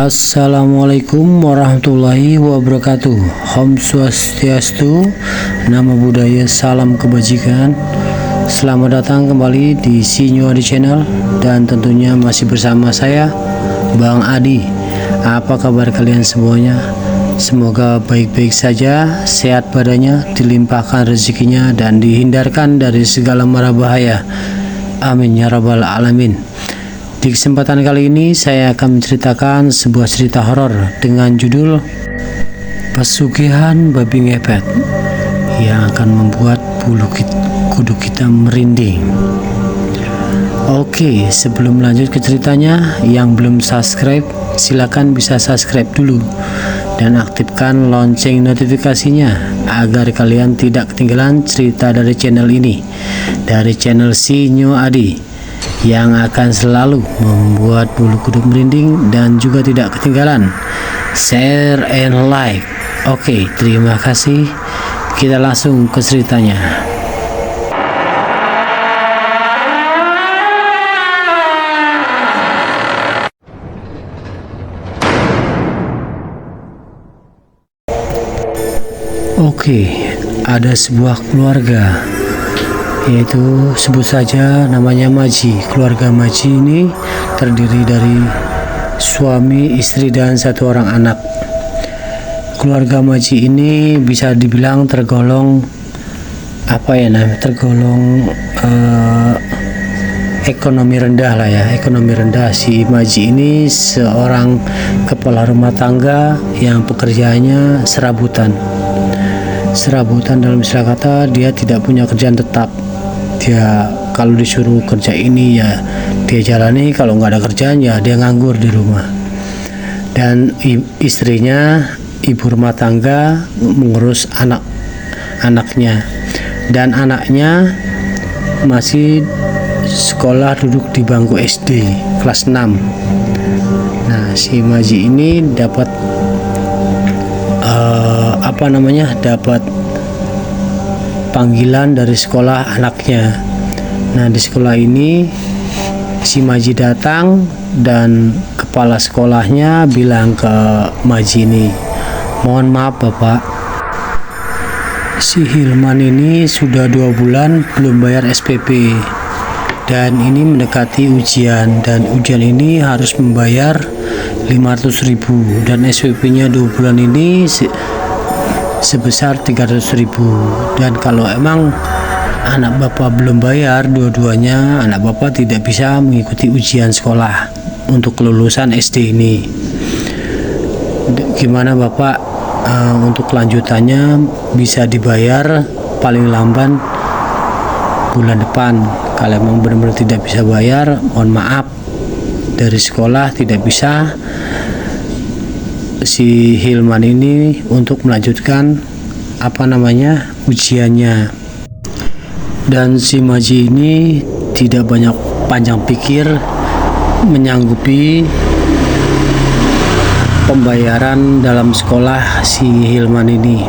Assalamualaikum warahmatullahi wabarakatuh. Om Swastiastu, nama budaya, salam kebajikan. Selamat datang kembali di Sinyo Adi Channel, dan tentunya masih bersama saya, Bang Adi. Apa kabar kalian semuanya? Semoga baik-baik saja, sehat badannya, dilimpahkan rezekinya, dan dihindarkan dari segala mara bahaya. Amin ya rabbal alamin. Di kesempatan kali ini saya akan menceritakan sebuah cerita horor dengan judul Pesugihan Babi Ngepet yang akan membuat bulu kuduk kita merinding. Oke, sebelum lanjut ke ceritanya, yang belum subscribe silakan bisa subscribe dulu dan aktifkan lonceng notifikasinya agar kalian tidak ketinggalan cerita dari channel ini, dari channel Sinyo Adi, yang akan selalu membuat bulu kuduk merinding dan juga tidak ketinggalan share and like. Oke, terima kasih. Kita langsung ke ceritanya. Oke, ada sebuah keluarga, yaitu sebut saja namanya Maji. Keluarga Maji ini terdiri dari suami, istri, dan satu orang anak. Keluarga Maji ini bisa dibilang tergolong ekonomi rendah lah ya, ekonomi rendah. Si Maji ini seorang kepala rumah tangga yang pekerjaannya serabutan dalam istilah kata, dia tidak punya kerjaan tetap. Dia kalau disuruh kerja ini ya dia jalani, kalau nggak ada kerjaan ya dia nganggur di rumah. Dan istrinya ibu rumah tangga mengurus anaknya, dan anaknya masih sekolah, duduk di bangku SD kelas 6. Nah, si Maji ini dapat dapat panggilan dari sekolah anaknya. Nah, di sekolah ini si Maji datang dan kepala sekolahnya bilang ke Maji ini, "Mohon maaf Bapak, si Hilman ini sudah 2 bulan belum bayar SPP, dan ini mendekati ujian, dan ujian ini harus membayar 500.000, dan SPP-nya 2 bulan ini sebesar 300.000. Dan kalau emang anak Bapak belum bayar dua-duanya, anak Bapak tidak bisa mengikuti ujian sekolah untuk kelulusan SD ini. Gimana Bapak untuk kelanjutannya bisa dibayar paling lambat bulan depan. Kalau emang benar-benar tidak bisa bayar, mohon maaf, dari sekolah tidak bisa si Hilman ini untuk melanjutkan ujiannya." Dan si Maji ini tidak banyak panjang pikir, menyanggupi pembayaran dalam sekolah si Hilman ini.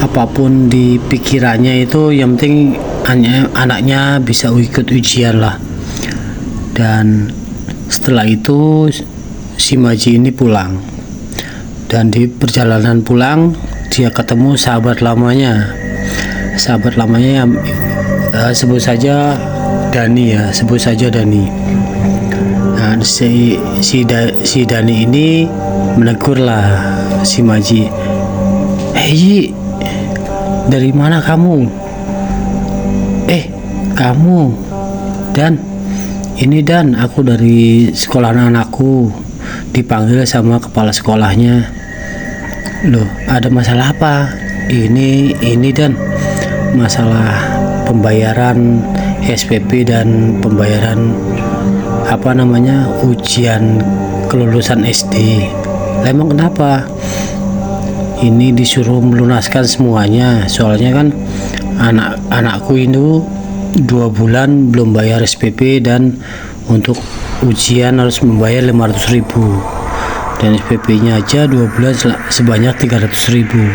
Apapun di pikirannya itu, yang penting anaknya bisa ikut ujian lah. Dan setelah itu si Maji ini pulang, dan di perjalanan pulang dia ketemu sahabat lamanya yang sebut saja Dani ya, Nah, si Dani ini menegurlah si Maji, "Hei, dari mana kamu? Kamu Dan? Ini Dan, aku dari sekolah anakku, dipanggil sama kepala sekolahnya." "Loh, ada masalah apa?" Ini Dan, masalah pembayaran SPP dan pembayaran ujian kelulusan SD. "Emang kenapa?" "Ini disuruh melunaskan semuanya, soalnya kan anakku itu 2 bulan belum bayar SPP, dan untuk ujian harus membayar 500.000, dan SPP-nya aja 2 bulan sebanyak 300.000.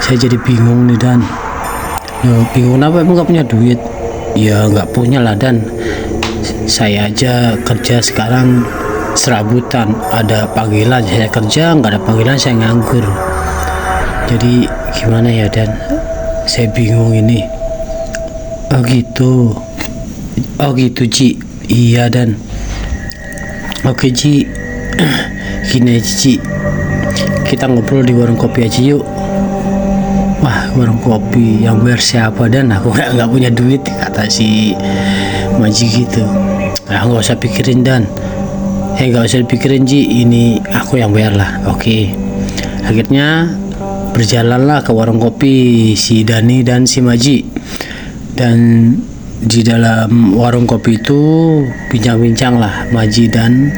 Saya jadi bingung nih Dan." "Loh, bingung apa? Emang gak punya duit?" "Ya nggak punya lah Dan, saya aja kerja sekarang serabutan, ada panggilan saya kerja, nggak ada panggilan saya nganggur. Jadi gimana ya Dan, saya bingung ini. Oh gitu Ci. Iya Dan, oke Ci. Gini aja Ci, kita ngobrol di warung kopi aja yuk. Wah, warung kopi yang bayar siapa Dan, aku nggak punya duit, kata si Maji gitu. Nah, nggak usah pikirin Dan, nggak usah dipikirin Ji, ini aku yang bayar lah. Oke. Akhirnya berjalanlah ke warung kopi si Dani dan si Maji. Dan di dalam warung kopi itu bincang-bincang lah Maji dan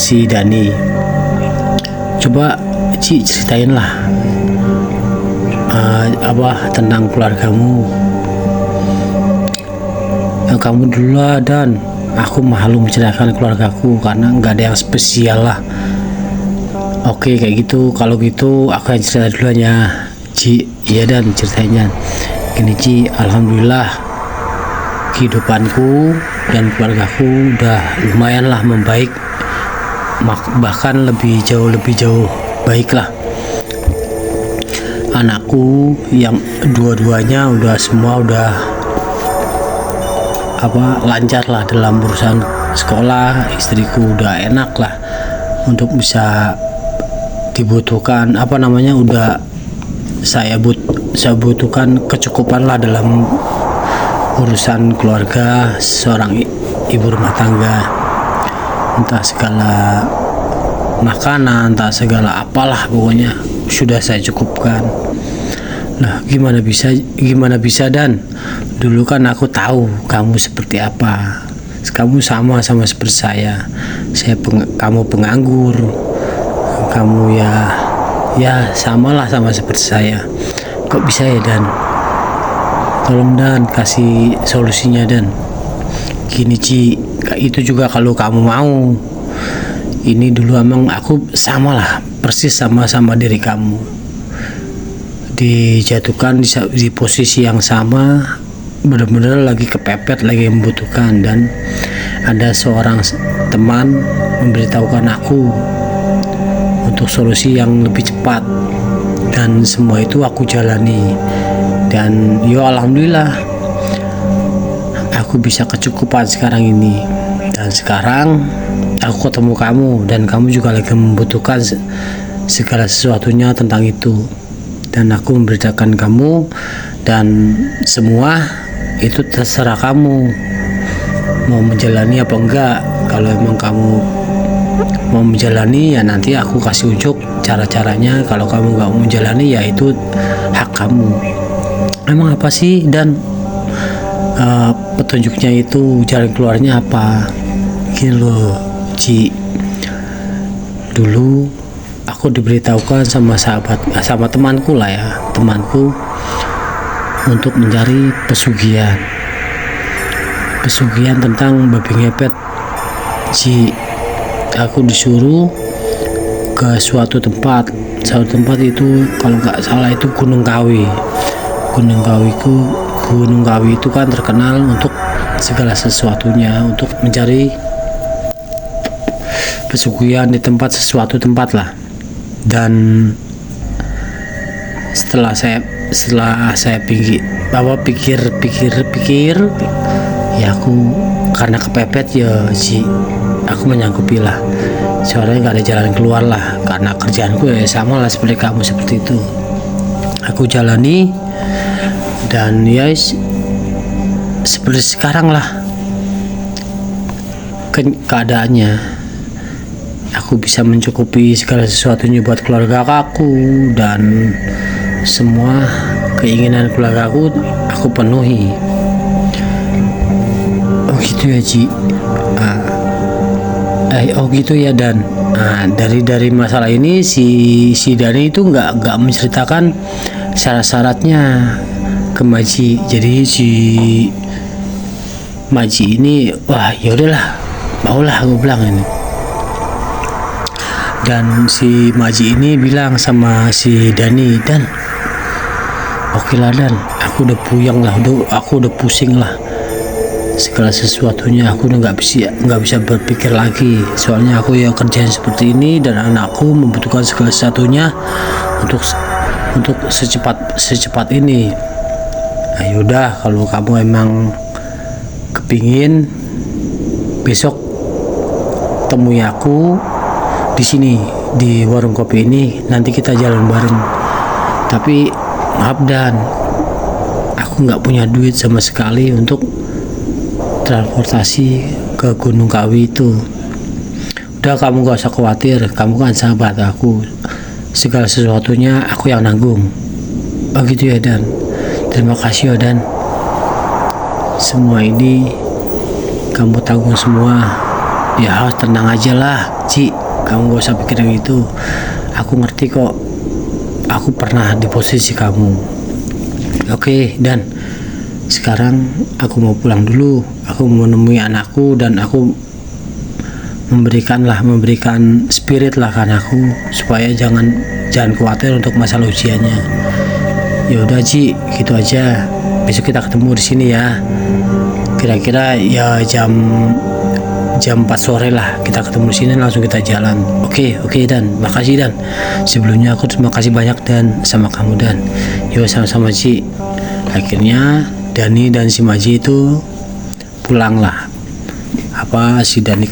si Dani. Coba Ci ceritain lah tentang keluargamu. Kamu dulu lah Dan, aku malu menceritakan keluargaku karena nggak ada yang spesial lah. Oke kayak gitu, kalau gitu aku yang cerita duluan ya Ci. Iya Dan, ceritanya gini Ci, alhamdulillah kehidupanku dan keluargaku udah lumayan lah membaik, bahkan lebih jauh baik lah. Anakku yang dua-duanya semua udah lancar lah dalam urusan sekolah. Istriku udah enak lah untuk bisa dibutuhkan udah saya butuhkan kecukupan lah dalam urusan keluarga seorang ibu rumah tangga. Entah segala makanan, entah segala apalah, pokoknya sudah saya cukupkan. Nah, gimana bisa Dan? Dulu kan aku tahu kamu seperti apa. Kamu sama seperti saya. Kamu penganggur. Kamu ya samalah seperti saya. Kok bisa ya Dan? Tolong Dan, kasih solusinya Dan. Gini Ci, itu juga kalau kamu mau. Ini dulu emang aku persis sama diri kamu, dijatuhkan di posisi yang sama, benar-benar lagi kepepet, lagi membutuhkan. Dan ada seorang teman memberitahukan aku untuk solusi yang lebih cepat, dan semua itu aku jalani. Dan alhamdulillah aku bisa kecukupan sekarang ini. Dan sekarang aku ketemu kamu, dan kamu juga lagi membutuhkan segala sesuatunya tentang itu. Dan aku memberitakan kamu, dan semua itu terserah kamu mau menjalani apa enggak. Kalau emang kamu mau menjalani, ya nanti aku kasih unjuk cara-caranya. Kalau kamu nggak mau menjalani, ya itu hak kamu. Emang apa sih Dan petunjuknya itu, jalan keluarnya apa? Gini loh Ci, dulu aku diberitahukan sama temanku untuk mencari pesugihan tentang babi ngepet Ci. Aku disuruh ke suatu tempat itu, kalau nggak salah itu Gunung Kawi. Gunung Kawi itu kan terkenal untuk segala sesuatunya, untuk mencari pesugihan di suatu tempat lah. Dan setelah saya pikir, ya aku karena kepepet ya sih, aku menyanggupi lah. Soalnya nggak ada jalan keluar lah, karena kerjaanku ya sama lah seperti kamu, seperti itu. Aku jalani, dan ya seperti sekarang lah keadaannya. Aku bisa mencukupi segala sesuatunya buat keluarga aku, dan semua keinginan keluarga aku penuhi. Oh gitu ya Ci. Oh gitu ya Dan. Dari masalah ini si Dani itu nggak menceritakan syarat-syaratnya ke Maji. Jadi si Maji ini, wah yaudahlah, maulah aku bilang ini. Dan si Maji ini bilang sama si Dani, Dan, oke lah Dan, aku udah puyeng lah, aku udah pusing lah segala sesuatunya aku udah nggak bisa berpikir lagi, soalnya aku ya kerjaan seperti ini dan anakku membutuhkan segala sesuatunya untuk secepat ini. Nah, yaudah kalau kamu emang kepingin, besok temui aku di sini di warung kopi ini, nanti kita jalan bareng. Tapi maaf Dan, aku nggak punya duit sama sekali untuk transportasi ke Gunung Kawi itu. Udah, kamu gak usah khawatir, kamu kan sahabat aku, segala sesuatunya aku yang nanggung. Oh gitu ya Dan, terima kasih ya Dan, semua ini kamu tanggung semua. Ya tenang aja lah Ci, kamu gak usah pikir yang itu, aku ngerti kok, aku pernah di posisi kamu. Oke Dan, sekarang aku mau pulang dulu, aku mau menemui anakku dan aku memberikan spirit lah kan aku, supaya jangan khawatir untuk masalah ujiannya. Ya udah Ci, gitu aja, besok kita ketemu di sini ya, kira-kira ya jam 4 sore lah kita ketemu di sini, langsung kita jalan. Oke Dan, makasih Dan, sebelumnya aku terima kasih banyak Dan sama kamu Dan. Yo sama-sama Ci. Akhirnya Dani dan si Maji itu pulang lah. Si Dani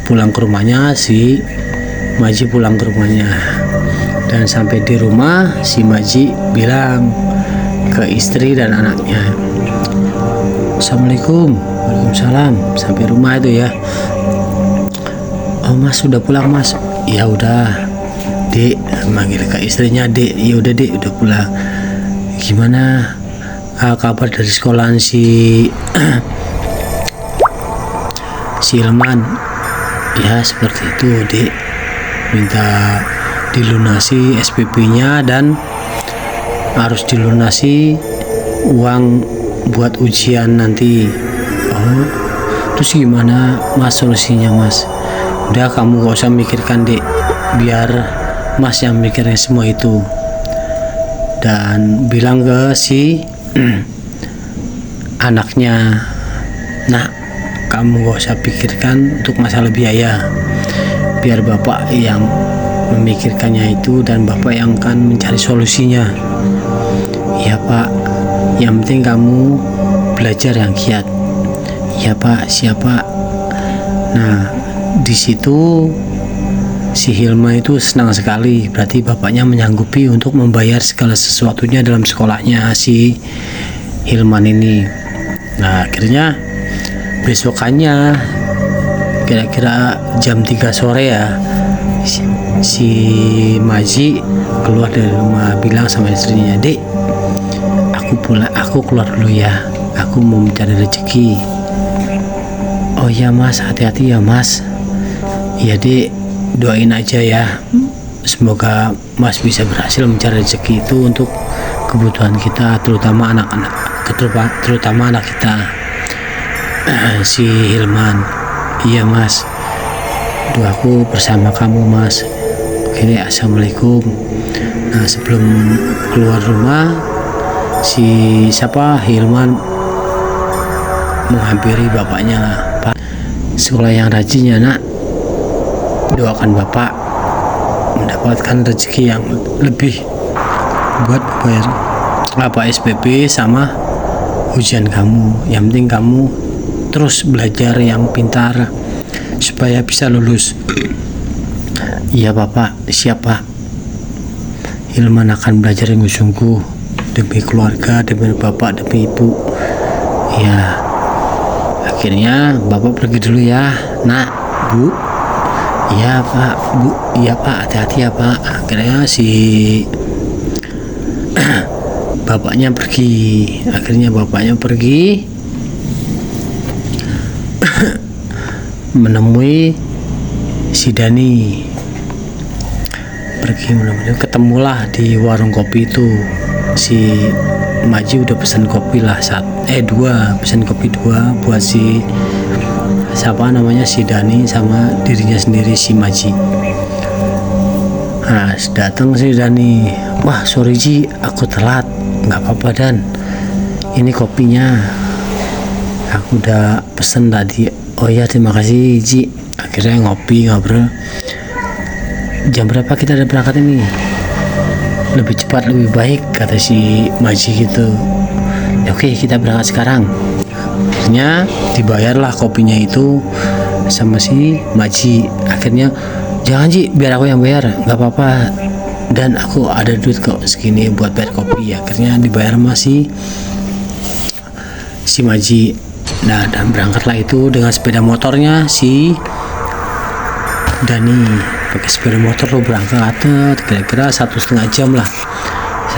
pulang ke rumahnya, si Maji pulang ke rumahnya. Dan sampai di rumah, si Maji bilang ke istri dan anaknya, Assalamualaikum. Waalaikumsalam. Sampai rumah itu ya, oh Mas sudah pulang Mas? Ya udah Dek, manggil ke istrinya Dek. Ya udah Dek, udah pulang. Gimana kabar dari sekolahan si Ilman? Ya seperti itu Dek, minta dilunasi SPP-nya dan harus dilunasi uang buat ujian nanti. Oh terus gimana Mas solusinya Mas? Udah kamu gak usah mikirkan Dek, biar Mas yang mikirin semua itu. Dan bilang ke si anaknya, nah kamu gak usah pikirkan untuk masalah biaya, biar bapak yang memikirkannya itu dan bapak yang akan mencari solusinya. Iya Pak, yang penting kamu belajar yang giat. Iya Pak, siapa? Nah di situ si Hilma itu senang sekali, berarti bapaknya menyanggupi untuk membayar segala sesuatunya dalam sekolahnya si Hilman ini. Nah akhirnya besokannya kira-kira jam 3 sore ya, si Maji keluar dari rumah, bilang sama istrinya, Dek, aku keluar dulu ya, aku mau mencari rezeki. Oh ya Mas, hati-hati ya Mas. Iya Dek, doain aja ya, semoga Mas bisa berhasil mencari rezeki itu untuk kebutuhan kita, terutama anak kita. Si Hilman, iya Mas, doaku bersama kamu Mas. Oke deh, assalamualaikum. Nah sebelum keluar rumah, si Hilman menghampiri bapaknya, Pak, sekolah yang rajin ya Nak, doakan bapak mendapatkan rezeki yang lebih buat bayar SPP sama ujian kamu. Yang penting kamu terus belajar yang pintar supaya bisa lulus. Iya bapak, siap Pak. Hilman akan belajar yang sungguh demi keluarga, demi bapak, demi ibu. Ya, akhirnya bapak pergi dulu ya Nak, Bu. Iya Pak, Bu. Iya Pak, hati-hati ya Pak. Akhirnya si bapaknya pergi menemui si Dani. Ketemulah di warung kopi itu. Si Maji udah pesan kopi lah, pesan kopi 2 buat si Dani sama dirinya sendiri si Maji. Nah datang si Dani, wah sorry Ji, aku telat. Nggak apa-apa Dan, ini kopinya. aku udah pesen tadi. Oh ya, terima kasih Ji. Akhirnya ngopi ngobrol. Jam berapa kita udah berangkat ini? Lebih cepat lebih baik, kata si Maji gitu. Oke, kita berangkat sekarang. Akhirnya dibayarlah kopinya itu sama si Maji. Akhirnya, jangan Ji, biar aku yang bayar, nggak apa-apa, dan aku ada duit kok segini buat bayar kopi. Akhirnya dibayar masih si Maji. Nah, dan berangkatlah itu dengan sepeda motornya si Dani. Pakai sepeda motor lo berangkat, kira-kira 1,5 jam lah,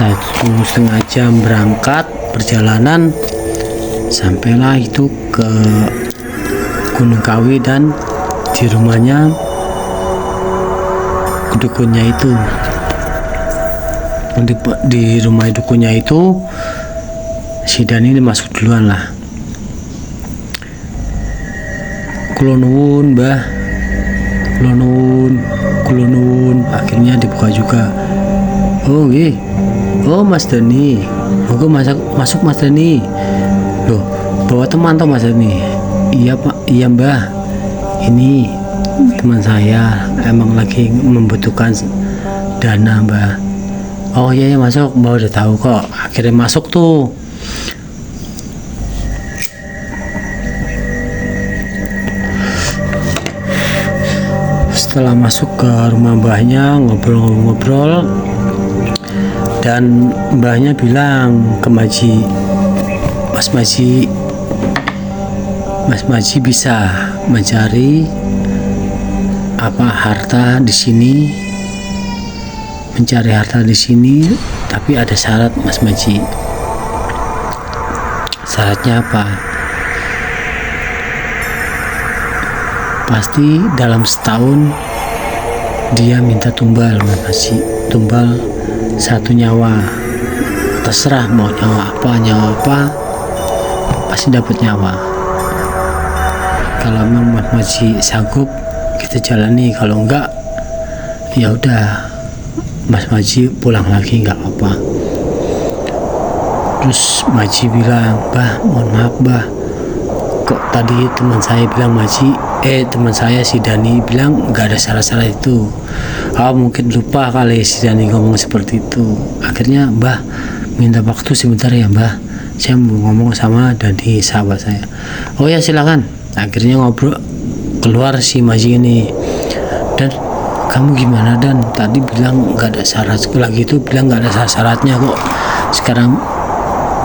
1,5 jam berangkat perjalanan. Sampailah itu ke Gunung Kawi dan di rumahnya dukunnya itu. Di rumah dukunnya itu si Dani ini masuk duluan lah. Kulonun Mbah, kulonun. Akhirnya dibuka juga. Oh iya, oh Mas Dani, monggo masuk Mas Dani. Loh, bawa teman toh Mas Dani? Iya Pak, iya Mbah, ini teman saya emang lagi membutuhkan dana Mbah. Oh iya, masuk Mbah, udah tahu kok. Akhirnya masuk tuh. Setelah masuk ke rumah mbahnya, ngobrol-ngobrol, dan mbahnya bilang ke Maji, Mas Maji bisa mencari harta di sini, tapi ada syarat Mas Maji. Syaratnya apa? Pasti dalam setahun dia minta tumbal Mas Maji, tumbal 1 nyawa. Terserah mau nyawa apa, pasti dapat nyawa. Kalau memang Mas Maji sanggup, kita jalani. Kalau enggak, ya udah, Mas Maji pulang lagi, nggak apa-apa. Terus Maji bilang, Bah, mohon maaf Bah, kok tadi teman saya bilang teman saya si Dani bilang nggak ada syarat-syarat itu. Mungkin lupa kali si Dani ngomong seperti itu. Akhirnya Mbah minta waktu sebentar ya Mbah, saya mau ngomong sama Dani, sahabat saya. Oh ya, silakan. Akhirnya ngobrol, keluar si Maji ini. Dan kamu gimana Dan? Tadi bilang nggak ada syarat, lagi itu bilang nggak ada syaratnya kok. Sekarang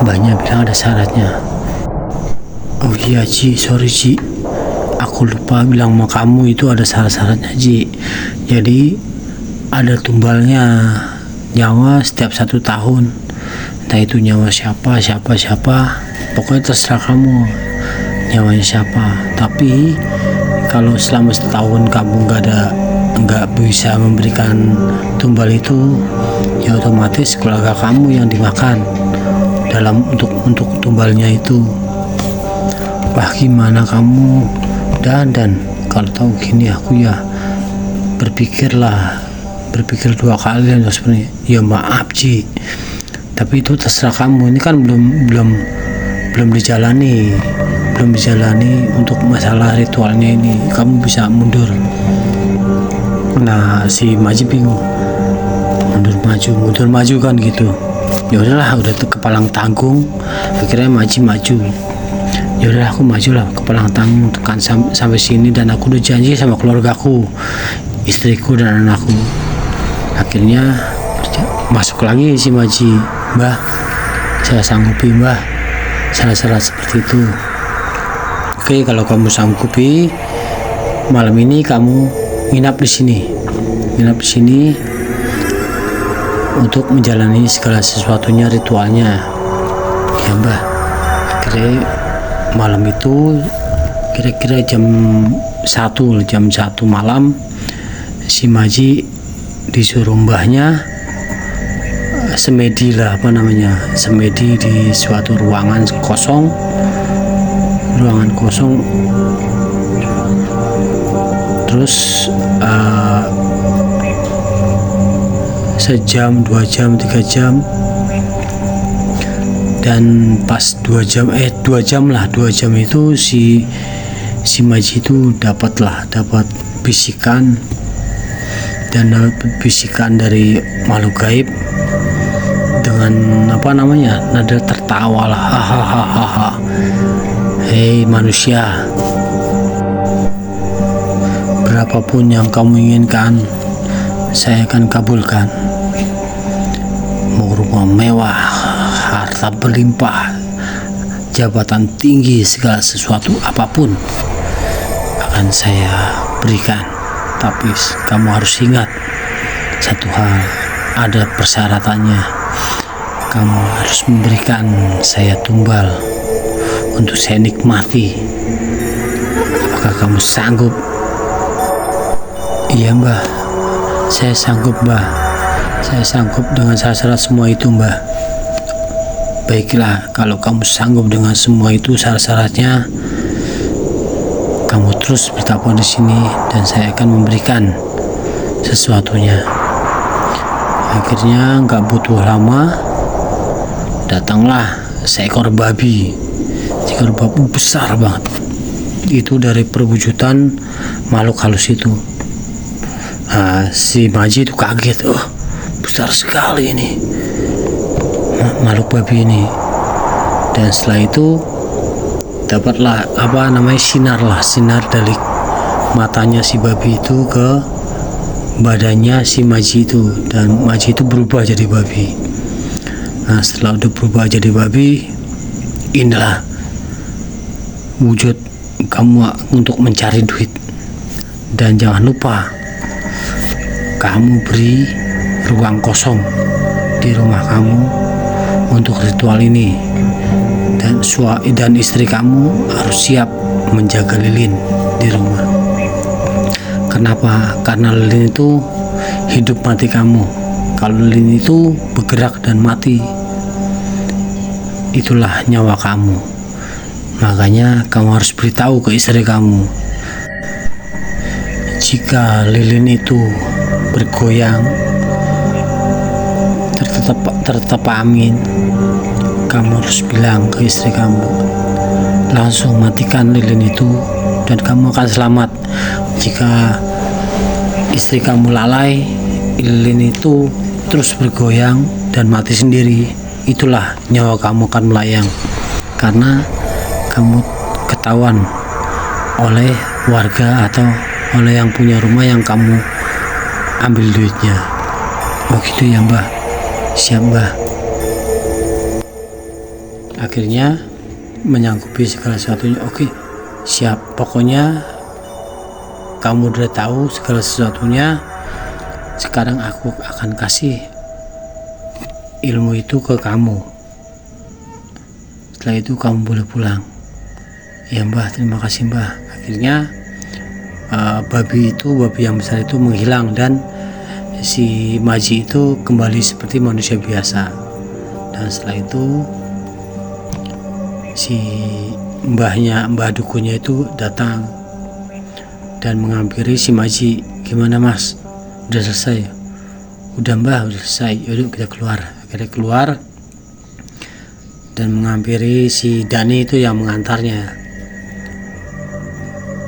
Mbahnya bilang ada syaratnya. Oh iya Ji, sorry Ji, aku lupa bilang sama kamu itu ada syarat-syaratnya Ji. Jadi ada tumbalnya nyawa setiap 1 tahun. Entah itu nyawa siapa, pokoknya terserah kamu nyawanya siapa. Tapi kalau selama setahun kamu nggak bisa memberikan tumbal itu, ya otomatis keluarga kamu yang dimakan dalam untuk tumbalnya itu. Wah, gimana kamu dan kalau tahu gini aku ya berpikir 2 kali dan sebenarnya. Ya maaf Ji, tapi itu terserah kamu. Ini kan belum dijalani untuk masalah ritualnya ini. Kamu bisa mundur. Nah, si Maji bingung, mundur maju kan gitu. Ya udahlah, udah tuh kepalang tanggung, pikirnya Maji maju. Ya udah, aku maju lah, kepalang tanggung tekan sampai sini, dan aku udah janji sama keluargaku, istriku dan anakku. Akhirnya masuk lagi si Maji, Mbah, saya sanggupi Mbah syarat-syarat seperti itu. Oke, kalau kamu sanggupi, malam ini kamu nginap di sini untuk menjalani segala sesuatunya, ritualnya ya Mbah. Akhirnya malam itu kira-kira jam 1 malam, si Maji disuruh mbahnya semedi di suatu ruangan kosong. Terus sejam, 2 jam, 3 jam Dan pas 2 jam itu si Maji itu dapat bisikan, dan dapat bisikan dari makhluk gaib dengan nada tertawa lah, hahaha, hei manusia, berapapun yang kamu inginkan saya akan kabulkan. Mau rumah mewah, harta berlimpah, jabatan tinggi, segala sesuatu apapun akan saya berikan. Tapi kamu harus ingat satu hal, ada persyaratannya. Kamu harus memberikan saya tumbal untuk saya nikmati. Apakah kamu sanggup? Iya mbah, saya sanggup mbah. Saya sanggup dengan syarat semua itu mbah. Baiklah, kalau kamu sanggup dengan semua itu syarat-syaratnya, kamu terus bertapa di sini dan saya akan memberikan sesuatunya. Akhirnya nggak butuh lama, datanglah seekor babi besar banget. Itu dari perwujudan makhluk halus itu. Si Maji itu kaget, oh besar sekali ini makhluk babi ini. Dan setelah itu dapatlah sinar dari matanya si babi itu ke badannya si Maji itu, dan Maji itu berubah jadi babi. Nah, setelah udah berubah jadi babi, inilah wujud kamu untuk mencari duit. Dan jangan lupa kamu beri ruang kosong di rumah kamu untuk ritual ini, dan istri kamu harus siap menjaga lilin di rumah. Kenapa? Karena lilin itu hidup mati kamu. Kalau lilin itu bergerak dan mati, itulah nyawa kamu. Makanya kamu harus beritahu ke istri kamu, jika lilin itu bergoyang, tertetap angin, kamu harus bilang ke istri kamu, langsung matikan lilin itu dan kamu akan selamat. Jika istri kamu lalai, lilin itu terus bergoyang dan mati sendiri, itulah nyawa kamu akan melayang, karena kamu ketahuan oleh warga atau oleh yang punya rumah yang kamu ambil duitnya. Oh gitu ya mbah, siap mbah. Akhirnya menyanggupi segala sesuatunya. Oke, siap, pokoknya kamu udah tahu segala sesuatunya. Sekarang aku akan kasih ilmu itu ke kamu. Setelah itu kamu boleh pulang. Ya mbah, terima kasih mbah. Akhirnya babi yang besar itu menghilang dan si Maji itu kembali seperti manusia biasa. Dan setelah itu si mbah dukunnya itu datang dan menghampiri si Maji. Gimana mas, udah selesai? Udah mbah, udah selesai. Yaudah kita keluar. Akhirnya keluar dan menghampiri si Dani itu yang mengantarnya.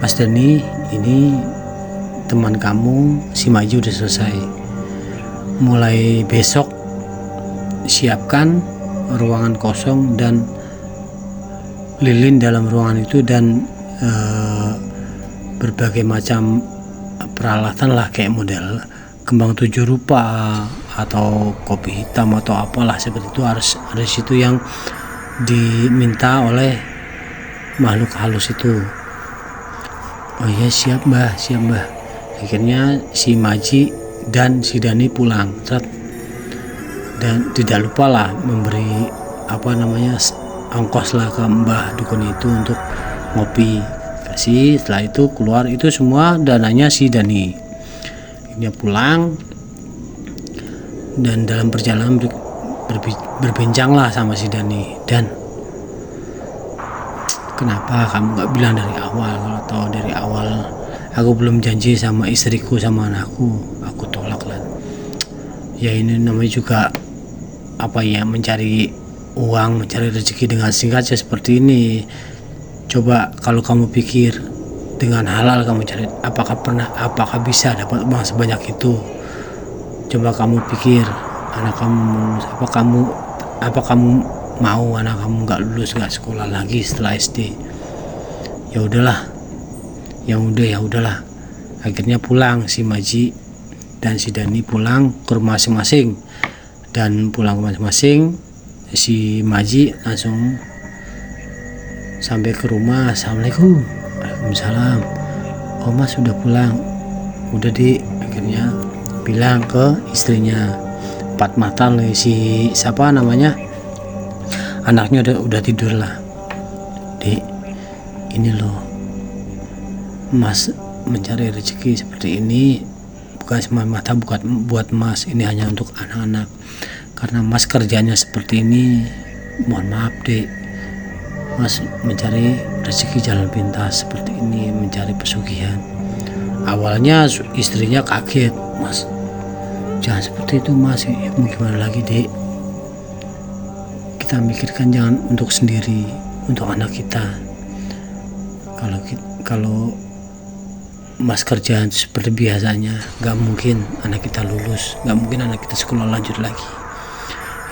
Mas Dani, ini teman kamu si Maji udah selesai. Mulai besok siapkan ruangan kosong dan lilin dalam ruangan itu, dan berbagai macam peralatan lah, kayak model kembang 7 rupa atau kopi hitam atau apalah seperti itu, harus ada situ yang diminta oleh makhluk halus itu. Oh iya siap mbah, siap mbah. Akhirnya si Maji dan si Dani pulang, dan tidak lupa lah memberi ongkos lah ke mbah dukun itu untuk ngopi, kasih. Setelah itu keluar, itu semua dananya si Dani. Dia pulang dan dalam perjalanan berbincang lah sama si Dani. Dan kenapa kamu gak bilang dari awal? Kalau tahu dari awal, aku belum janji sama istriku sama anakku, aku tolak lah. Ya ini namanya juga mencari uang, mencari rezeki dengan singkatnya seperti ini. Coba kalau kamu pikir dengan halal kamu cari, apakah bisa dapat uang sebanyak itu? Coba kamu pikir, anak kamu, apa kamu mau anak kamu nggak lulus, nggak sekolah lagi setelah SD? Ya udahlah, ya udahlah. Akhirnya pulang si Maji dan si Dani pulang ke rumah masing-masing. Dan pulang ke masing-masing, si Maji langsung sampai ke rumah. Assalamualaikum. Waalaikumsalam. Oh mas sudah pulang? Udah di. Akhirnya bilang ke istrinya, empat mata loh, si siapa namanya, anaknya udah tidur lah. Dek, ini loh mas mencari rezeki seperti ini bukan semata-mata buat mas, ini hanya untuk anak-anak. Karena mas kerjanya seperti ini, mohon maaf dek, mas mencari rezeki jalan pintas seperti ini, mencari pesugihan. Awalnya istrinya kaget, mas jangan seperti itu mas. Ya, mau gimana lagi dek, kita mikirkan jangan untuk sendiri, untuk anak kita. Kalau mas kerjaan seperti biasanya, gak mungkin anak kita lulus, gak mungkin anak kita sekolah lanjut lagi.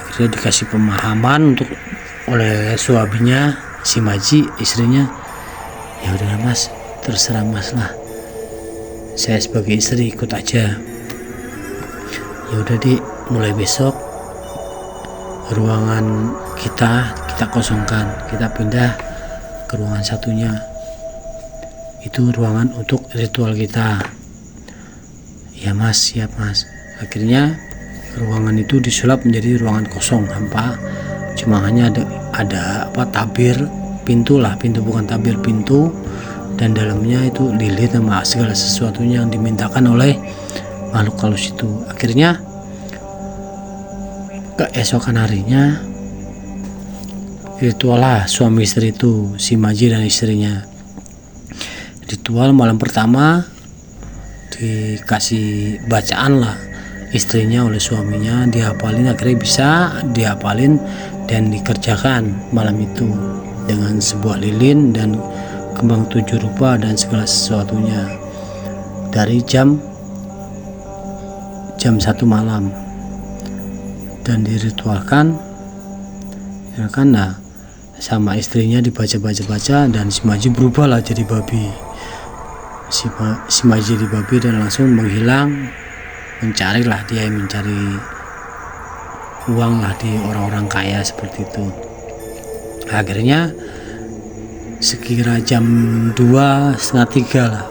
Akhirnya dikasih pemahaman oleh suaminya, si Maji, istrinya. Ya udah mas, terserah mas lah, saya sebagai istri ikut aja. Ya udah di, mulai besok ruangan kita kosongkan, kita pindah ke ruangan satunya. Itu ruangan untuk ritual kita. Ya mas, siap mas. Akhirnya ruangan itu disulap menjadi ruangan kosong, hampa. Cuma hanya ada tabir pintu bukan tabir, pintu, dan dalamnya itu lilin sama segala sesuatunya yang dimintakan oleh makhluk halus itu. Akhirnya keesokan harinya ritual lah suami istri itu, si Maji dan istrinya. Ritual malam pertama dikasih bacaan lah istrinya oleh suaminya, dihafalin, akhirnya bisa dihafalin dan dikerjakan malam itu dengan sebuah lilin dan kembang 7 rupa dan segala sesuatunya dari jam 1 malam, dan diritualkan ya kan. Nah sama istrinya dibaca dan si Maji berubah lah jadi babi. Si Maji jadi babi dan langsung menghilang, mencari uang lah di orang-orang kaya seperti itu. Akhirnya sekira jam 2, setengah 3 lah,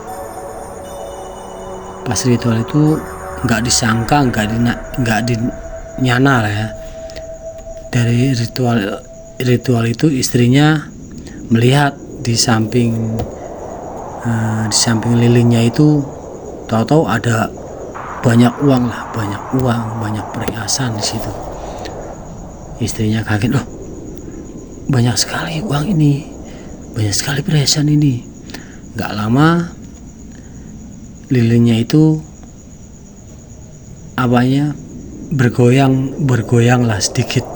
pas ritual itu nggak disangka, nggak dinyana lah ya. Dari ritual itu istrinya melihat di samping lilinnya itu, tahu-tahu ada banyak uang, banyak perhiasan di situ. Istrinya kaget, loh banyak sekali uang ini, banyak sekali perhiasan ini. Gak lama lilinnya itu bergoyang lah sedikit.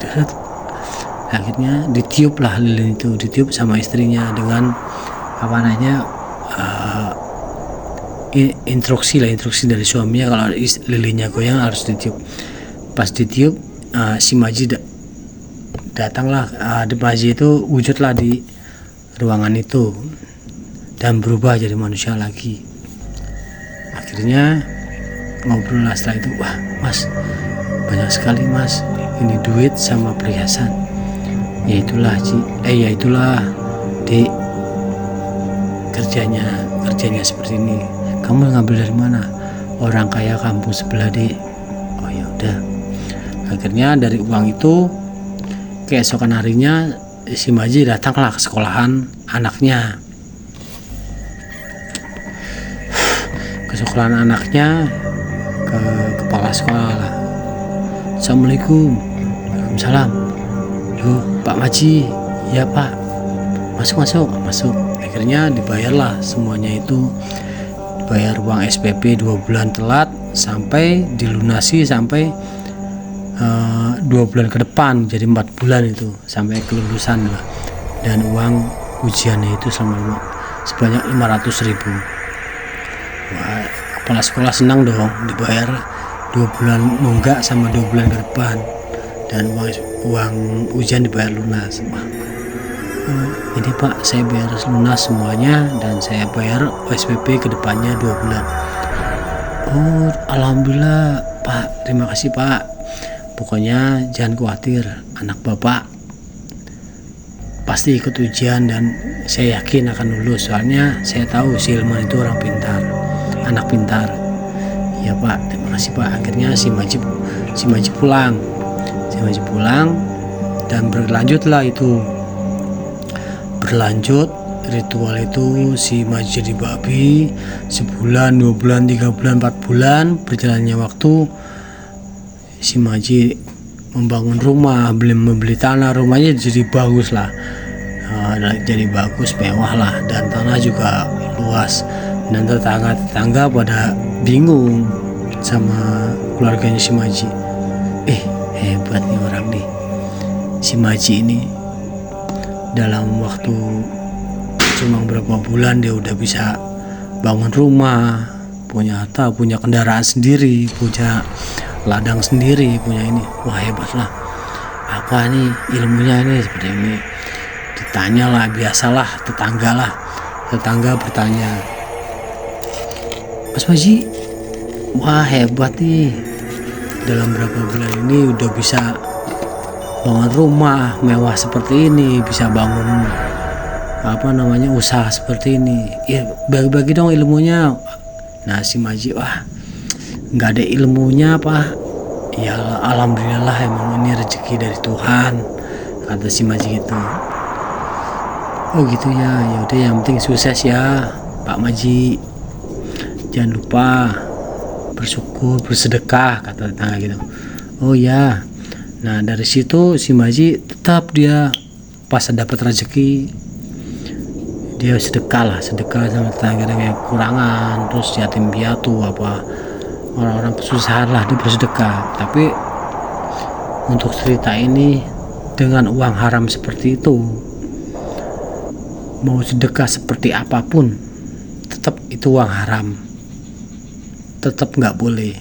Akhirnya ditiup lah lilin itu, ditiup sama istrinya dengan instruksi dari suaminya, kalau lilinnya goyang harus ditiup. Pas ditiup, si Maji datanglah, di Maji itu wujudlah di ruangan itu dan berubah jadi manusia lagi. Akhirnya ngobrol lah setelah itu, wah mas banyak sekali mas, ini duit sama perhiasan. Ya itulah di kerjanya seperti ini. Kamu ngambil dari mana? Orang kaya kampung sebelah dek. Oh ya udah. Akhirnya dari uang itu keesokan harinya si Maji datanglah ke sekolahan anaknya. Ke sekolahan anaknya, ke kepala sekolah lah. Assalamualaikum. Waalaikumsalam. Loh Pak Maji. Ya Pak. Masuk. Akhirnya dibayarlah semuanya itu, dibayar uang SPP 2 bulan telat sampai dilunasi sampai 2 bulan ke depan, jadi 4 bulan itu sampai kelulusan lah. Dan uang ujiannya itu sebanyak 500.000. Wah, kepala sekolah senang dong dibayar 2 bulan nunggak sama 2 bulan ke depan, dan uang ujian dibayar lunas. Wah, ini Pak, saya bayar lunas semuanya dan saya bayar SPP ke depannya 2 bulan. Oh, alhamdulillah Pak, terima kasih Pak. Pokoknya jangan khawatir, anak Bapak pasti ikut ujian dan saya yakin akan lulus. Soalnya saya tahu si Ilman itu orang pintar, anak pintar. Ya Pak, terima kasih Pak. Akhirnya si Maji pulang. Si Maji pulang dan berlanjutlah itu. Berlanjut ritual itu, si Maji jadi babi sebulan, 2 bulan, 3 bulan, 4 bulan. Berjalannya waktu, si Maji membangun rumah, membeli tanah, rumahnya jadi bagus lah, jadi bagus, mewah lah, dan tanah juga luas. Dan tetangga pada bingung sama keluarganya si Maji. Hebat nih orang nih, si Maji ini dalam waktu cuma berapa bulan dia udah bisa bangun rumah, punya kendaraan sendiri, punya ladang sendiri, punya ini. Wah, hebat lah, apa nih ilmunya ini seperti ini. Ditanya lah, biasalah tetangga bertanya, Mas Maji, wah hebat nih, dalam berapa bulan ini udah bisa bangun rumah mewah seperti ini, bisa bangun usaha seperti ini. Ya, bagi-bagi dong ilmunya. Nah, si Maji, wah nggak ada ilmunya Pak. Ya alhamdulillah, emang ini rezeki dari Tuhan, kata si Maji gitu. Oh gitu ya, yaudah yang penting sukses ya Pak Maji, jangan lupa bersyukur, bersedekah, kata tetangga gitu. Oh ya. Nah, dari situ si Maji tetap dia pas dapat rezeki dia sedekah sama tetangga yang kekurangan, terus yatim piatu, orang-orang kesusahan lah, dia bersedekah. Tapi untuk cerita ini, dengan uang haram seperti itu, mau sedekah seperti apapun, tetap itu uang haram, tetap nggak boleh.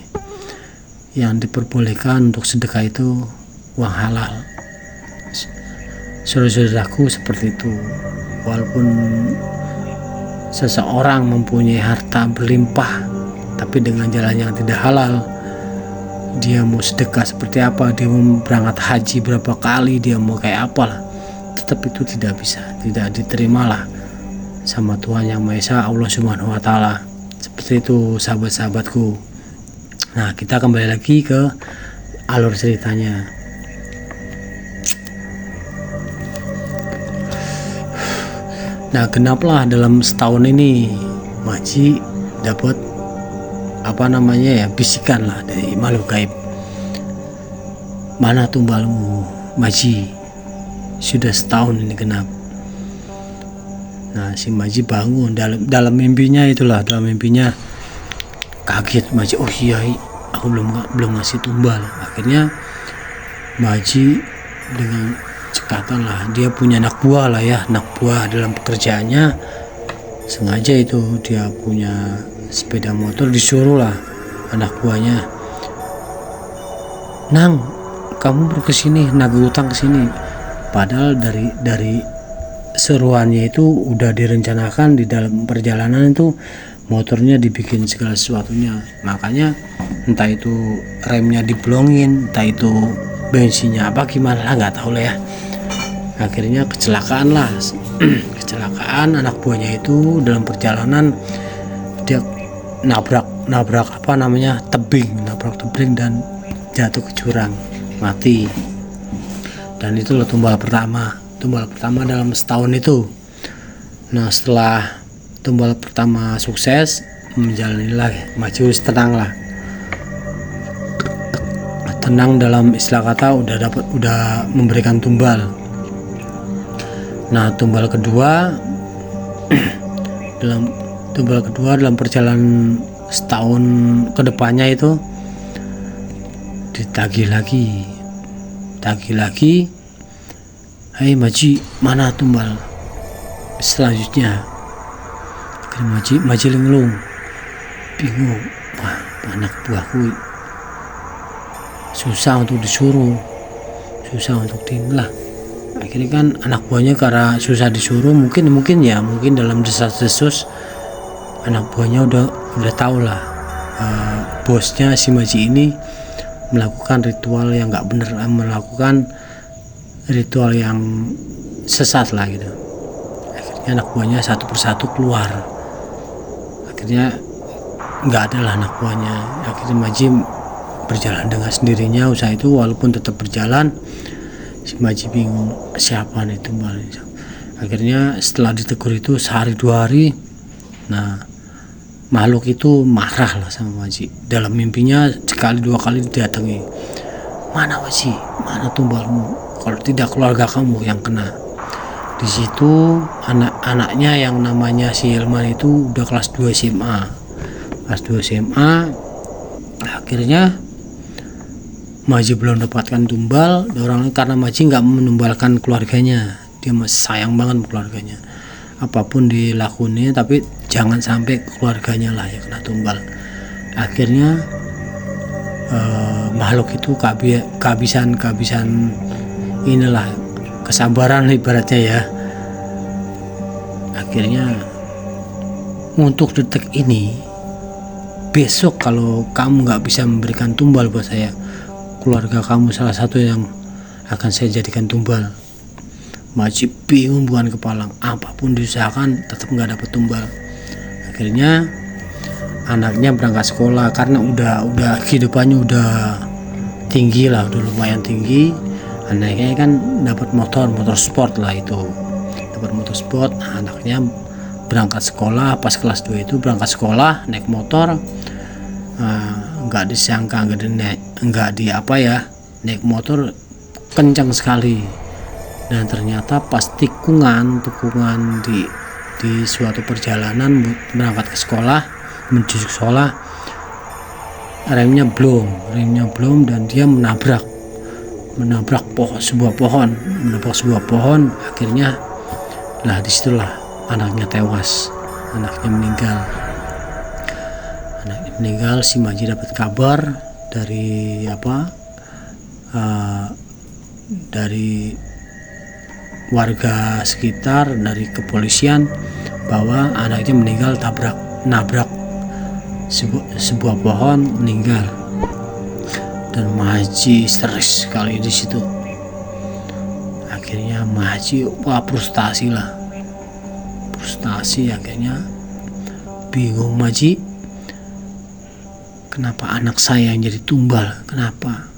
Yang diperbolehkan untuk sedekah itu uang halal. Saudara-saudaraku, seperti itu. Walaupun seseorang mempunyai harta berlimpah, tapi dengan jalan yang tidak halal, dia mau sedekah seperti apa, dia mau berangkat haji berapa kali, dia mau kayak apalah, tetap itu tidak bisa, tidak diterimalah sama Tuhan Yang Maha Esa, Allah Subhanahu wa Ta'ala. Seperti itu sahabat-sahabatku. Nah, kita kembali lagi ke alur ceritanya. Nah, genaplah dalam setahun ini Maji dapat bisikan lah dari makhluk gaib. Mana tumbalmu Maji, sudah setahun ini genap. Nah, si Maji bangun dalam mimpinya itulah, dalam mimpinya kaget Maji, oh iya, aku belum ngasih tumbal. Akhirnya Maji dengan cekatan lah, dia punya anak buah dalam pekerjaannya. Sengaja itu dia punya sepeda motor, disuruh lah anak buahnya, Nang, kamu kesini, nagih utang kesini. Padahal dari seruannya itu udah direncanakan, di dalam perjalanan itu motornya dibikin segala sesuatunya. Makanya entah itu remnya diblongin, entah itu bensinnya apa gimana lah, nggak tahu lah ya. Akhirnya kecelakaan anak buahnya itu dalam perjalanan, dia nabrak tebing dan jatuh ke jurang, mati. Dan itu loh tumbal pertama dalam setahun itu. Nah, setelah tumbal pertama sukses, menjalanilah Maji tenang dalam istilah kata, udah memberikan tumbal. Nah, tumbal kedua dalam perjalanan setahun kedepannya itu, ditagih lagi. Hei Maji, mana tumbal selanjutnya? Akhirnya Maji linglung, bingung. Wah, anak buahku susah untuk disuruh, susah untuk timlah. Akhirnya kan anak buahnya karena susah disuruh, mungkin dalam desas-desus anak buahnya udah tahu lah, bosnya si Maji ini melakukan ritual yang nggak bener, melakukan ritual yang sesat lah gitu. Akhirnya anak buahnya satu persatu keluar. Akhirnya nggak ada lah anak buahnya. Akhirnya Maji berjalan dengan sendirinya. Usaha itu walaupun tetap berjalan, si Maji bingung siapa nih tumbal. Akhirnya setelah ditegur itu sehari 2 hari, nah makhluk itu marah lah sama Maji. Dalam mimpinya sekali 2 kali didatangi. Mana Maji? Mana tumbalmu? Kalau tidak keluarga kamu yang kena. Di situ anak-anaknya yang namanya si Hilman itu udah kelas 2 SMA. Kelas 2 SMA. Akhirnya Maji belum dapatkan tumbal. Karena Maji nggak menumbalkan keluarganya. Dia masih sayang banget keluarganya. Apapun dilakukannya, tapi jangan sampai keluarganya lah yang kena tumbal. Akhirnya makhluk itu kehabisan inilah kesabaran ibaratnya ya. Akhirnya untuk detik ini, besok kalau kamu nggak bisa memberikan tumbal buat saya, keluarga kamu salah satu yang akan saya jadikan tumbal. Maji bingung bukan kepalang, apapun diusahakan tetap nggak dapat tumbal. Akhirnya anaknya berangkat sekolah karena udah kehidupannya udah tinggi lah, udah lumayan tinggi. Anaknya kan dapat motor sport lah itu, dapat motor sport. Nah, anaknya berangkat sekolah pas kelas 2 itu berangkat sekolah naik motor, nggak disangka naik motor kencang sekali. Dan ternyata pas tikungan di suatu perjalanan berangkat ke sekolah, menuju sekolah, remnya belum dan dia menabrak sebuah pohon. Akhirnya lah disitulah anaknya tewas, anaknya meninggal. Si Maji dapat kabar dari dari warga sekitar, dari kepolisian, bahwa anaknya meninggal nabrak sebuah pohon, meninggal. Dan Maji stres sekali di situ. Akhirnya Maji frustasi. Akhirnya bingung Maji, kenapa anak saya yang jadi tumbal? Kenapa?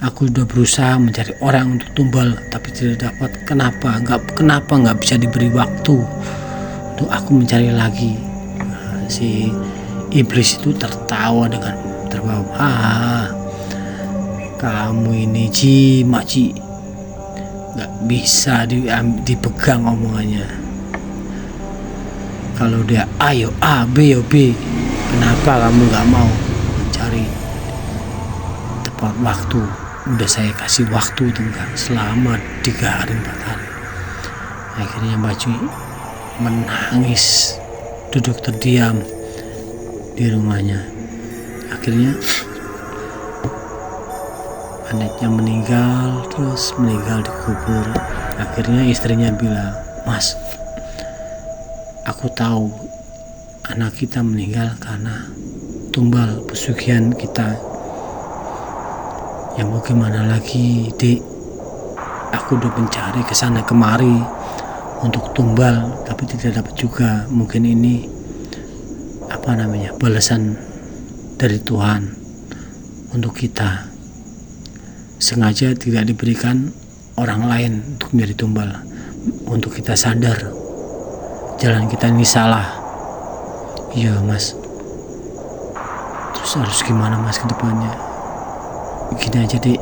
Aku sudah berusaha mencari orang untuk tumbal tapi tidak dapat. Kenapa nggak bisa diberi waktu untuk aku mencari lagi? Nah, si iblis itu tertawa dengan terbawa. Kamu ini Maji nggak bisa dipegang omongannya. Kalau dia ayo A B B, kenapa kamu nggak mau mencari tepat waktu? Udah saya kasih waktu tenggang selama 3 hari 4 hari. Akhirnya Maji menangis, duduk terdiam di rumahnya. Akhirnya anaknya meninggal dikubur. Akhirnya istrinya bilang, Mas, aku tahu anak kita meninggal karena tumbal pesugihan kita. Ya mau gimana lagi, Dik? Aku udah mencari kesana kemari untuk tumbal tapi tidak dapat juga. Mungkin ini balasan dari Tuhan untuk kita. Sengaja tidak diberikan orang lain untuk menjadi tumbal, untuk kita sadar jalan kita ini salah. Iya Mas, terus harus gimana Mas ke depannya? Gini aja Dik,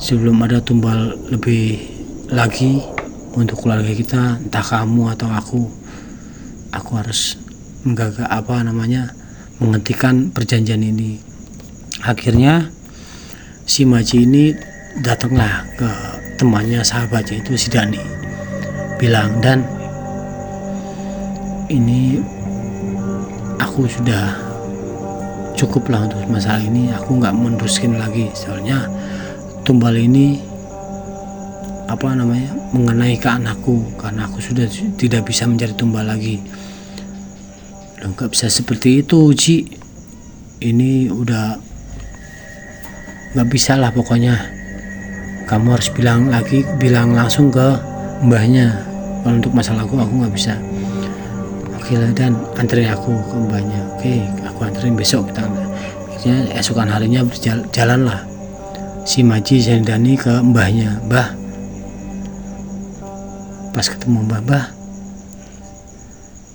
sebelum ada tumbal lebih lagi untuk keluarga kita, entah kamu atau aku harus menghentikan perjanjian ini. Akhirnya si Maji ini datanglah ke temannya, sahabatnya itu si Dani, bilang, "Dan ini aku sudah cukup lah untuk masalah ini, aku nggak meneruskan lagi, soalnya tumbal ini mengenai ke anakku, karena aku sudah tidak bisa mencari tumbal lagi." Loh, nggak bisa seperti itu, Ji, ini udah nggak bisa lah, pokoknya kamu harus bilang langsung ke mbahnya, kalau untuk masalah aku nggak bisa. Oke lah, Dan anterin aku ke mbahnya. Oke, aku anterin besok kita. Akhirnya esokan harinya berjalan lah si Maji dan Dani ke mbahnya. "Mbah," pas ketemu mbah,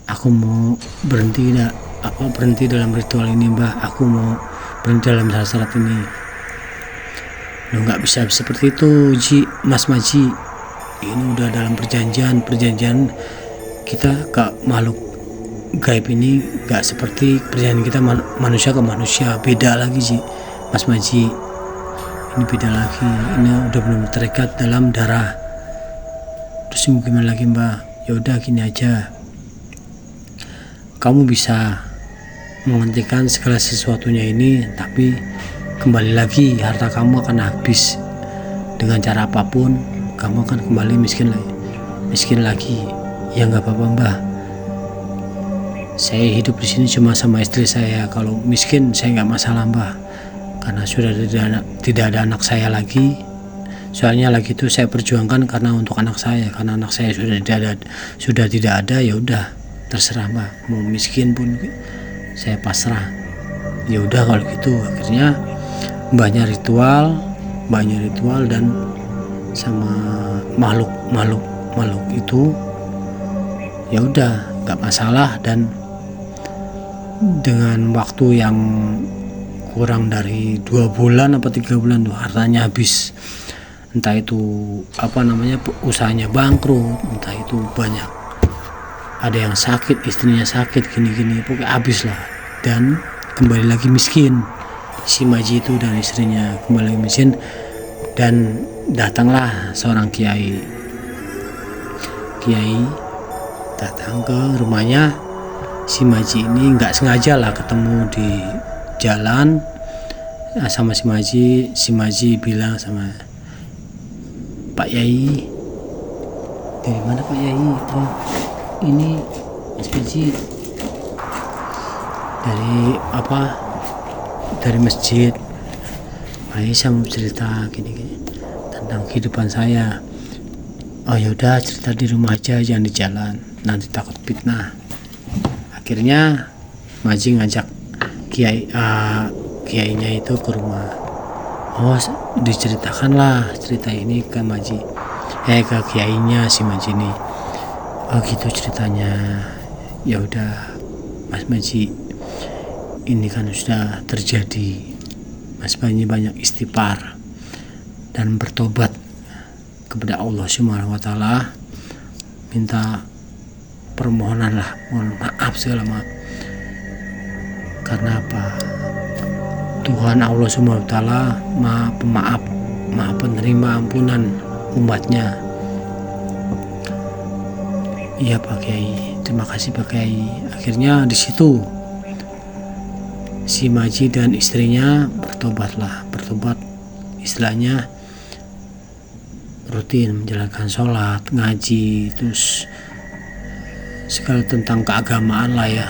"aku mau berhenti dalam ritual ini, Mbah. Aku mau berhenti dalam syarat ini." Lo nggak bisa seperti itu, Ji, Mas Maji. Ini udah dalam perjanjian kita ke makhluk gaib ini, nggak seperti perjanjian kita manusia ke manusia, beda lagi, Ji, Mas Maji. Ini beda lagi, ini udah benar terikat dalam darah. Terus gimana lagi, Mbah? Ya udah gini aja, kamu bisa menghentikan segala sesuatunya ini, tapi kembali lagi harta kamu akan habis dengan cara apapun, kamu akan kembali miskin lagi. Ya nggak apa-apa, Mbah, saya hidup di sini cuma sama istri saya, kalau miskin saya nggak masalah, Mbah, karena sudah tidak ada anak saya lagi. Soalnya lagi itu saya perjuangkan karena untuk anak saya, karena anak saya sudah tidak ada. Ya udah, terserah, Mbah, mau miskin pun saya pasrah. Ya udah kalau gitu. Akhirnya mbahnya ritual dan sama makhluk itu, ya udah nggak masalah. Dan dengan waktu yang kurang dari 2 bulan apa 3 bulan tuh hartanya habis. Entah itu usahanya bangkrut, entah itu banyak, ada yang sakit, istrinya sakit, gini pokoknya habis lah. Dan kembali lagi miskin, si Maji itu dan istrinya kembali lagi miskin. Dan datanglah seorang kiai datang ke rumahnya si Maji ini, nggak sengaja lah ketemu di jalan sama si Maji. Si Maji bilang sama, "Pak Yai." "Dari mana, Pak Yai?" "Oh, ini Mas Maji dari masjid. Saya mau cerita gini tentang kehidupan saya." "Oh yaudah, cerita di rumah aja, jangan di jalan, nanti takut fitnah." Akhirnya Maji ngajak kiainya itu ke rumah. Oh, diceritakanlah cerita ini ke Maji, ke kiainya si Maji ini. "Oh gitu ceritanya." "Ya udah Mas Maji, ini kan sudah terjadi, Mas Maji banyak istighfar dan bertobat kepada Allah Subhanahu wa Ta'ala, minta permohonan lah, mohon maaf segala macam. Karena apa? Tuhan Allah Subhanahu wa Ta'ala Maha Pemaaf, Maha Penerima ampunan umatnya." "Iya Pak Kiai, terima kasih Pak Kiai." Akhirnya di situ si Maji dan istrinya bertobat, istilahnya rutin menjalankan sholat, ngaji, terus segala tentang keagamaan lah ya,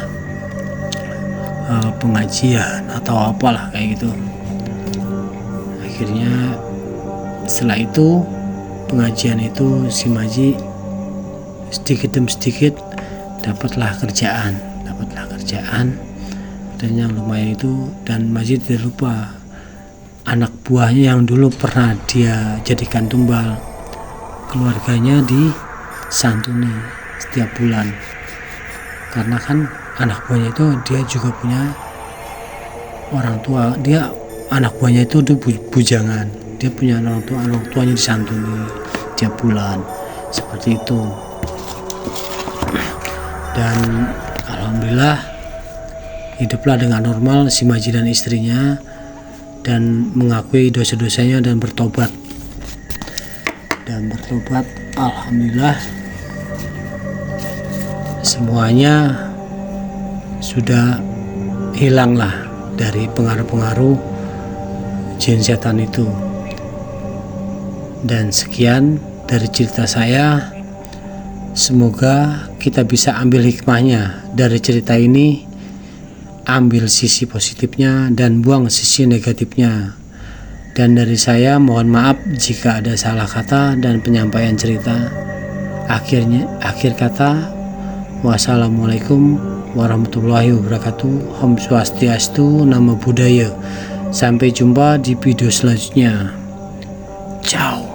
pengajian atau apalah kayak gitu. Akhirnya setelah itu pengajian itu si Maji sedikit demi sedikit dapatlah kerjaan dan yang lumayan itu. Dan Maji tidak lupa anak buahnya yang dulu pernah dia jadikan tumbal, keluarganya disantuni setiap bulan, karena kan anak buahnya itu dia juga punya orang tua, anak buahnya itu bujangan, dia punya orang tuanya disantuni tiap bulan seperti itu. Dan alhamdulillah hiduplah dengan normal si Maji dan istrinya. dan mengakui dosa-dosanya dan bertobat. Alhamdulillah semuanya sudah hilanglah dari pengaruh-pengaruh jin setan itu. Dan sekian dari cerita saya. Semoga kita bisa ambil hikmahnya dari cerita ini, ambil sisi positifnya dan buang sisi negatifnya. Dan dari saya mohon maaf jika ada salah kata dan penyampaian cerita. Akhir kata, wassalamualaikum warahmatullahi wabarakatuh. Om Swastiastu, Namo Buddhaya. Sampai jumpa di video selanjutnya. Ciao.